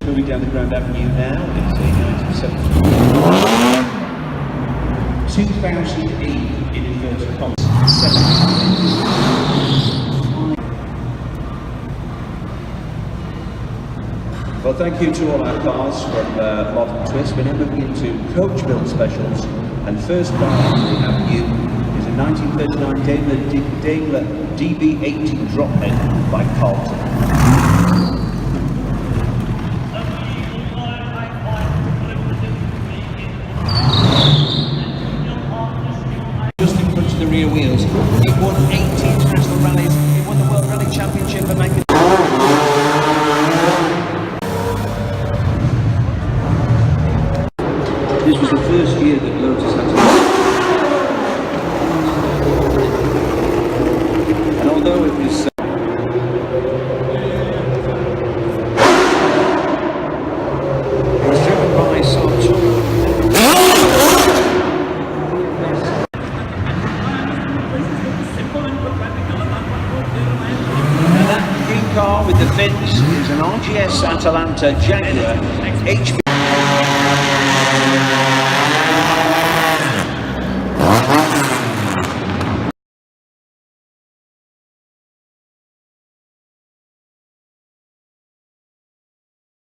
Moving down the Grand Avenue now, it's a 1970 2000E in inverted commas. Well, thank you to all our cars from Modern Twist. We're now moving into coach build specials, and first car we have you is a 1939 Daimler DB80 Drophead by Carlton. Just in front of the rear wheels. It won 8 international rallies. It won the World Rally Championship and making. This was the first year that Lotus had to. And although it was. It was driven by Sartori. Now that green car with the fins is an RGS Atalanta Jaguar HB.